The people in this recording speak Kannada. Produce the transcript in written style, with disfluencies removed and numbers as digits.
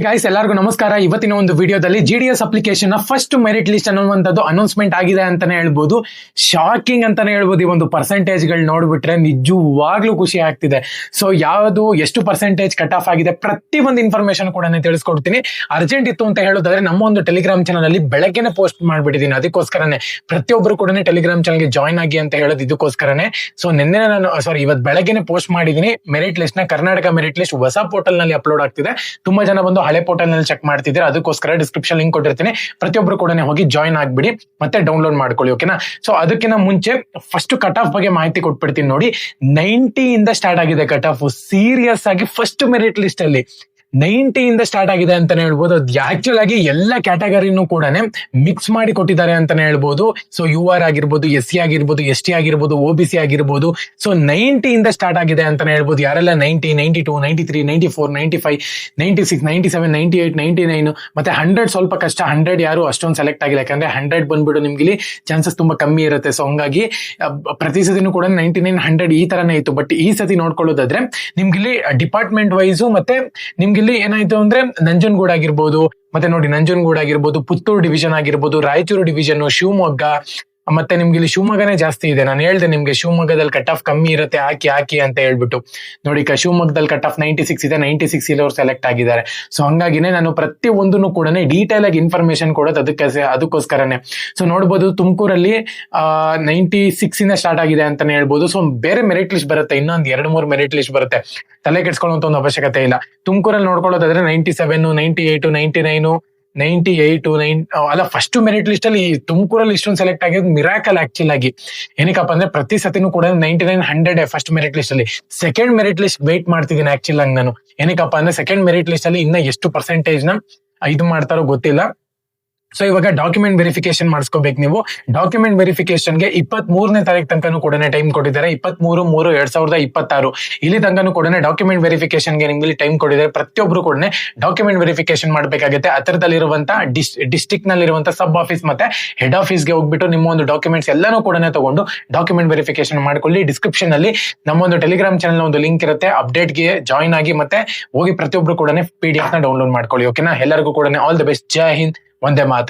ಗೈಸ್ ಎಲ್ಲರಿಗೂ ನಮಸ್ಕಾರ. ಇವತ್ತಿನ ಒಂದು ವಿಡಿಯೋದಲ್ಲಿ GDS application first merit list ಅನ್ನುವಂಥದ್ದು ಅನೌನ್ಸ್ಮೆಂಟ್ ಆಗಿದೆ ಅಂತಾನೆ ಹೇಳ್ಬೋದು. ಶಾಕಿಂಗ್ ಅಂತಾನೆ ಹೇಳ್ಬೋದು. ಈ ಒಂದು ಪರ್ಸೆಂಟೇಜ್ ಗಳು ನೋಡ್ಬಿಟ್ರೆ ನಿಜವಾಗ್ಲೂ ಖುಷಿ ಆಗ್ತಿದೆ. ಸೊ ಯಾವುದು ಎಷ್ಟು ಪರ್ಸೆಂಟೇಜ್ ಕಟ್ ಆಫ್ ಆಗಿದೆ ಪ್ರತಿ ಒಂದು ಇನ್ಫಾರ್ಮೇಶನ್ ಕೂಡ ತಿಳಿಸ್ಕೊಡ್ತೀನಿ. ಅರ್ಜೆಂಟ್ ಇತ್ತು ಅಂತ ಹೇಳೋದಾದ್ರೆ ನಮ್ಮ ಒಂದು ಟೆಲಿಗ್ರಾಮ್ ಚಾನಲ್ ಅಲ್ಲಿ ಬೆಳಗ್ಗೆನೆ ಪೋಸ್ಟ್ ಮಾಡ್ಬಿಟ್ಟಿದ್ದೀನಿ. ಅದಕ್ಕೋಸ್ಕರನೇ ಪ್ರತಿಯೊಬ್ಬರು ಕೂಡ ಟೆಲಿಗ್ರಾಮ್ ಚಾನಲ್ಗೆ ಜಾಯ್ನ್ ಆಗಿ ಅಂತ ಹೇಳೋದು ಇದಕ್ಕೋಸ್ಕರನೇ. ಸೊ ನಿನ್ನೆ ನಾನು ಇವತ್ತು ಬೆಳಗ್ಗೆನೆ ಪೋಸ್ಟ್ ಮಾಡಿದೀನಿ ಮೆರಿಟ್ ಲಿಸ್ಟ್ ನ. ಕರ್ನಾಟಕ ಮೆರಿಟ್ ಲಿಸ್ಟ್ ಹೊಸ ಪೋರ್ಟಲ್ ನಲ್ಲಿ ಅಪ್ಲೋಡ್ ಆಗ್ತಿದೆ. ತುಂಬಾ ಜನ ಬಂದು ಹಳೆ ಪೋರ್ಟಲ್ ನಲ್ಲಿ ಚೆಕ್ ಮಾಡ್ತಿದ್ರೆ, ಅದಕ್ಕೋಸ್ಕರ ಡಿಸ್ಕ್ರಿಪ್ಷನ್ ಲಿಂಕ್ ಕೊಟ್ಟಿರ್ತೀನಿ. ಪ್ರತಿಯೊಬ್ರು ಕೂಡ ಹೋಗಿ ಜಾಯ್ನ್ ಆಗ್ಬಿಡಿ ಮತ್ತೆ ಡೌನ್ಲೋಡ್ ಮಾಡ್ಕೊಳ್ಳಿ. ಓಕೆನಾ? ಸೊ ಅದಕ್ಕಿಂತ ಮುಂಚೆ ಫಸ್ಟ್ ಕಟ್ ಆಫ್ ಬಗ್ಗೆ ಮಾಹಿತಿ ಕೊಟ್ಬಿಡ್ತೀನಿ ನೋಡಿ. 90 ಇಂದ ಸ್ಟಾರ್ಟ್ ಆಗಿದೆ ಕಟ್ ಆಫ್. ಸೀರಿಯಸ್ ಆಗಿ ಫಸ್ಟ್ ಮೆರಿಟ್ ಲಿಸ್ಟ್ ಅಲ್ಲಿ 90 ಇಂದ ಸ್ಟಾರ್ಟ್ ಆಗಿದೆ ಅಂತಾನೆ ಹೇಳ್ಬೋದು. ಅದು ಆಕ್ಚುಲ್ ಆಗಿ ಎಲ್ಲ ಕ್ಯಾಟಗರಿನೂ ಕೂಡ ಮಿಕ್ಸ್ ಮಾಡಿ ಕೊಟ್ಟಿದ್ದಾರೆ ಅಂತಾನೆ ಹೇಳ್ಬೋದು. ಸೊ UR ಆಗಿರ್ಬೋದು, SC ಆಗಿರ್ಬೋದು, ST ಆಗಿರ್ಬೋದು, OBC ಆಗಿರ್ಬೋದು. ಸೊ 90 ಇಂದ ಸ್ಟಾರ್ಟ್ ಆಗಿದೆ ಅಂತಾನೆ ಹೇಳ್ಬೋದು. ಯಾರೆಲ್ಲ 90, 92, 93, 94, 95, 96, 97, 98, 99 ಮತ್ತೆ 100 ಸ್ವಲ್ಪ ಕಷ್ಟ. 100 ಯಾರು ಅಷ್ಟೊಂದು ಸೆಲೆಕ್ಟ್ ಆಗಿಲ್ಲ, ಯಾಕಂದ್ರೆ 100 ಬಂದ್ಬಿಟ್ಟು ನಿಮ್ಗೆ ಇಲ್ಲಿ ಚಾನ್ಸಸ್ ತುಂಬಾ ಕಮ್ಮಿ ಇರುತ್ತೆ. ಸೊ ಹಂಗಾಗಿ ಪ್ರತಿ ಸತಿನೂ ಕೂಡ 99, 100 ಈ ತರನೇ ಇತ್ತು. ಬಟ್ ಈ ಸತಿ ನೋಡ್ಕೊಳ್ಳೋದಾದ್ರೆ ನಿಮ್ಗಿಲ್ಲಿ ಡಿಪಾರ್ಟ್ಮೆಂಟ್ ವೈಸು ಮತ್ತೆ ನಿಮ್ಗೆ ಇಲ್ಲಿ ಏನಾಯ್ತು ಅಂದ್ರೆ ನಂಜನಗೂಡು ಆಗಿರ್ಬೋದು, ಮತ್ತೆ ನೋಡಿ ನಂಜನಗೂಡು ಆಗಿರ್ಬೋದು, ಪುತ್ತೂರು ಡಿವಿಷನ್ ಆಗಿರ್ಬೋದು, ರಾಯಚೂರು ಡಿವಿಷನ್, ಶಿವಮೊಗ್ಗ, ಮತ್ತೆ ನಿಮ್ಗೆ ಇಲ್ಲಿ ಶಿವಮೊಗ್ಗನೇ ಜಾಸ್ತಿ ಇದೆ. ನಾನು ಹೇಳ್ದೆ ನಿಮ್ಗೆ ಶಿವಮೊಗ್ಗದಲ್ಲಿ ಕಟ್ ಆಫ್ ಕಮ್ಮಿ ಇರುತ್ತೆ, ಹಾಕಿ ಅಂತ ಹೇಳ್ಬಿಟ್ಟು. ನೋಡಿ ಶಿವಮೊಗ್ಗದಲ್ಲಿ ಕಟ್ ಆಫ್ 96 ಇದೆ. 96 ಇಲ್ಲಿ ಅವ್ರು ಸೆಲೆಕ್ಟ್ ಆಗಿದ್ದಾರೆ. ಸೊ ಹಂಗಾಗಿನೇ ನಾನು ಪ್ರತಿ ಒಂದನ್ನು ಕೂಡ ಡೀಟೇಲ್ ಆಗಿ ಇನ್ಫಾರ್ಮೇಶನ್ ಕೊಡೋದು ಅದಕ್ಕೋಸ್ಕರನೇ. ಸೊ ನೋಡ್ಬೋದು ತುಮಕೂರಲ್ಲಿ 96 ಇಂದ ಸ್ಟಾರ್ಟ್ ಆಗಿದೆ ಅಂತಾನೆ ಹೇಳ್ಬೋದು. ಸೊ ಬೇರೆ ಮೆರಿಟ್ ಲಿಸ್ಟ್ ಬರುತ್ತೆ, ಇನ್ನೊಂದು 2-3 ಮೆರಿಟ್ ಲಿಸ್ಟ್ ಬರುತ್ತೆ. ತಲೆ ಕೆಡ್ಸ್ಕೊಳ್ಳುವಂತ ಒಂದು ಅವಶ್ಯಕತೆ ಇಲ್ಲ. ತುಮಕೂರಲ್ಲಿ ನೋಡ್ಕೊಳ್ಳೋದಾದ್ರೆ 97, 98, 99, 98, ಅಲ್ಲ ಫಸ್ಟ್ ಮೆರಿಟ್ ಲಿಸ್ಟ್ ಅಲ್ಲಿ ತುಮಕೂರಲ್ಲಿ ಇಷ್ಟೊಂದು ಸೆಲೆಕ್ಟ್ ಆಗಿರೋದು ಮಿರಾಕಲ್ ಆಕ್ಚುಲ್ ಆಗಿ. ಏನಕ್ಕಪ್ಪ ಅಂದ್ರೆ ಪ್ರತಿ ಸತಿನೂ ಕೂಡ 99, 100 ಫಸ್ಟ್ ಮೆರಿಟ್ ಲಿಸ್ಟ್ ಅಲ್ಲಿ. ಸೆಕೆಂಡ್ ಮೆರಿಟ್ ಲಿಸ್ಟ್ ವೇಟ್ ಮಾಡ್ತಿದ್ದೀನಿ ಆಕ್ಚುಲ್ ಆಗಿ ನಾನು. ಏನಕ್ಕಪ್ಪ ಅಂದ್ರೆ ಸೆಕೆಂಡ್ ಮೆರಿಟ್ ಲಿಸ್ಟ್ ಅಲ್ಲಿ ಇನ್ನ ಎಷ್ಟು ಪರ್ಸೆಂಟೇಜ್ ನ ಇದು ಮಾಡ್ತಾರೋ ಗೊತ್ತಿಲ್ಲ. ಸೊ ಇವಾಗ ಡಾಕ್ಯುಮೆಂಟ್ ವೆರಿಫಿಕೇಶನ್ ಮಾಡಿಸ್ಕೋಬೇಕು ನೀವು. ಡಾಕ್ಯುಮೆಂಟ್ ವೆರಿಫಿಕೇಶನ್ಗೆ 23ನೇ ತಾರೀಕು ತನಕನೂ ಕೂಡ ಟೈಮ್ ಕೊಟ್ಟಿದ್ದಾರೆ. 23/3/2026 ಇಲ್ಲಿ ತನಕನೂ ಕೂಡ ಡಾಕ್ಯುಮೆಂಟ್ ವೆರಿಫಿಕೇಶನ್ಗೆ ನಿಮ್ಗೆ ಟೈಮ್ ಕೊಟ್ಟಿದ್ದಾರೆ. ಪ್ರತಿಯೊಬ್ರು ಕೂಡ ಡಾಕ್ಯುಮೆಂಟ್ ವೆರಿಫಿಕೇಶನ್ ಮಾಡಬೇಕಾಗುತ್ತೆ. ಹತ್ತಿರದಲ್ಲಿರುವಂತಹ ಡಿಸ್ಟ್ರಿಕ್ಟ್ ನಲ್ಲಿರುವಂತಹ ಸಬ್ ಆಫೀಸ್ ಮತ್ತೆ ಹೆಡ್ ಆಫೀಸ್ಗೆ ಹೋಗ್ಬಿಟ್ಟು ನಿಮ್ಮ ಒಂದು ಡಾಕ್ಯುಮೆಂಟ್ಸ್ ಎಲ್ಲಾನು ಕೂಡ ತಗೊಂಡು ಡಾಕ್ಯುಮೆಂಟ್ ವೆರಿಫಿಕೇಶನ್ ಮಾಡ್ಕೊಳ್ಳಿ. ಡಿಸ್ಕ್ರಿಪ್ಷನ್ ಅಲ್ಲಿ ನಮ್ಮ ಒಂದು ಟೆಲಿಗ್ರಾಮ್ ಚಾನಲ್ ಒಂದು ಲಿಂಕ್ ಇರುತ್ತೆ. ಅಪ್ಡೇಟ್ಗೆ ಜಾಯ್ನ್ ಆಗಿ ಮತ್ತೆ ಹೋಗಿ ಪ್ರತಿಯೊಬ್ರು ಕೂಡ PDF ನ ಡೌನ್ಲೋಡ್ ಮಾಡ್ಕೊಳ್ಳಿ. ಓಕೆನಾ? ಎಲ್ಲರಿಗೂ ಕೂಡ all the best. Jai Hind, Vande Mataram.